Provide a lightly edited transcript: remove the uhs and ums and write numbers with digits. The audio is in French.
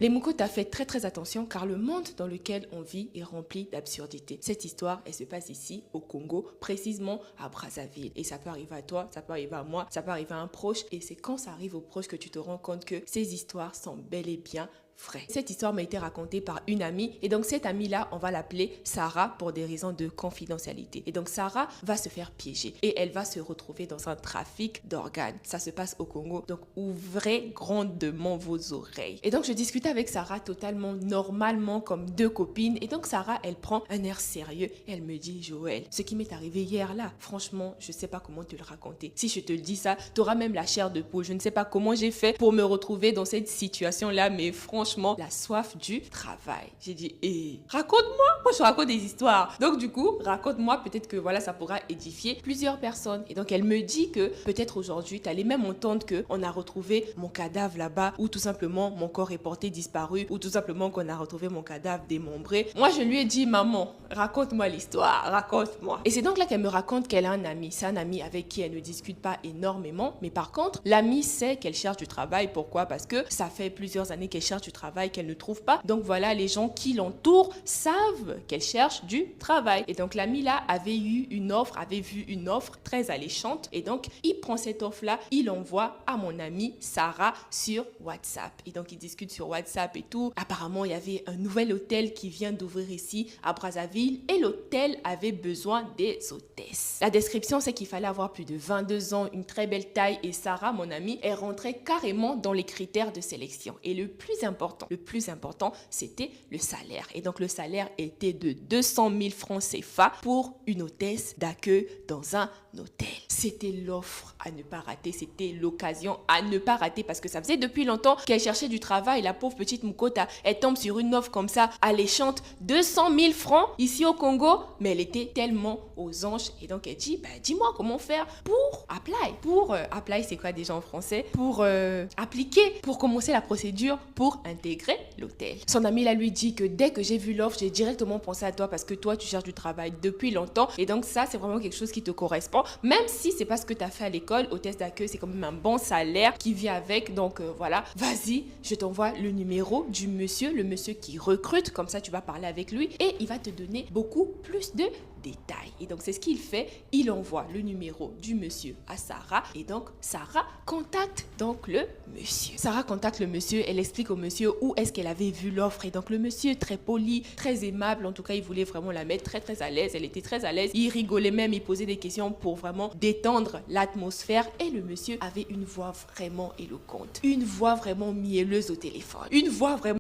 Les Mukotas, faites très attention car le monde dans lequel on vit est rempli d'absurdités. Cette histoire, elle se passe ici au Congo, précisément à Brazzaville. Et ça peut arriver à toi, ça peut arriver à moi, ça peut arriver à un proche. Et c'est quand ça arrive au proche que tu te rends compte que ces histoires sont bel et bien vrai. Cette histoire m'a été racontée par une amie et donc cette amie-là, on va l'appeler Sarah pour des raisons de confidentialité. Et donc Sarah va se faire piéger et elle va se retrouver dans un trafic d'organes. Ça se passe au Congo, donc ouvrez grandement vos oreilles. Et donc je discutais avec Sarah totalement normalement comme deux copines et donc Sarah, elle prend un air sérieux et elle me dit: Joël, ce qui m'est arrivé hier là, franchement, je sais pas comment te le raconter. Si je te le dis ça, tu auras même la chair de poule. Je ne sais pas comment j'ai fait pour me retrouver dans cette situation-là, mais franchement, la soif du travail. J'ai dit, raconte-moi. Moi, je raconte des histoires. Donc, du coup, raconte-moi. Peut-être que voilà, ça pourra édifier plusieurs personnes. Et donc, elle me dit que peut-être aujourd'hui, tu allais même entendre qu'on a retrouvé mon cadavre là-bas, ou tout simplement mon corps est porté disparu, ou tout simplement qu'on a retrouvé mon cadavre démembré. Moi, je lui ai dit, maman, raconte-moi l'histoire, raconte-moi. Et c'est donc là qu'elle me raconte qu'elle a un ami. C'est un ami avec qui elle ne discute pas énormément, mais par contre, l'ami sait qu'elle cherche du travail. Pourquoi? Parce que ça fait plusieurs années qu'elle cherche du travail qu'elle ne trouve pas. Donc voilà, les gens qui l'entourent savent qu'elle cherche du travail. Et donc l'ami là avait vu une offre très alléchante. Et donc il prend cette offre là, il l'envoie à mon amie Sarah sur WhatsApp. Et donc ils discutent sur WhatsApp et tout. Apparemment il y avait un nouvel hôtel qui vient d'ouvrir ici à Brazzaville et l'hôtel avait besoin des hôtesses. La description c'est qu'il fallait avoir plus de 22 ans, une très belle taille et Sarah, mon amie, est rentrée carrément dans les critères de sélection. Et le plus important, c'était le salaire. Et donc, le salaire était de 200 000 francs CFA pour une hôtesse d'accueil dans un hôtel. C'était l'offre à ne pas rater. C'était l'occasion à ne pas rater parce que ça faisait depuis longtemps qu'elle cherchait du travail. La pauvre petite Mukota, elle tombe sur une offre comme ça, alléchante, 200 000 francs ici au Congo. Mais elle était tellement aux anges. Et donc, elle dit, dis-moi comment faire pour apply. Apply, c'est quoi déjà en français? Pour appliquer, pour commencer la procédure, pour intégrer l'hôtel. Son ami là lui dit que dès que j'ai vu l'offre, j'ai directement pensé à toi parce que toi, tu cherches du travail depuis longtemps. Et donc ça, c'est vraiment quelque chose qui te correspond. Même si c'est pas ce que tu as fait à l'école, hôtesse d'accueil, c'est quand même un bon salaire qui vient avec. Donc voilà, vas-y, je t'envoie le numéro du monsieur, le monsieur qui recrute. Comme ça, tu vas parler avec lui et il va te donner beaucoup plus de détails. Et donc c'est ce qu'il fait, il envoie le numéro du monsieur à Sarah et donc Sarah contacte donc le monsieur. Sarah contacte le monsieur, elle explique au monsieur où est-ce qu'elle avait vu l'offre et donc le monsieur très poli, très aimable, en tout cas il voulait vraiment la mettre très à l'aise, elle était très à l'aise, il rigolait même, il posait des questions pour vraiment détendre l'atmosphère et le monsieur avait une voix vraiment éloquente, une voix vraiment mielleuse au téléphone, une voix vraiment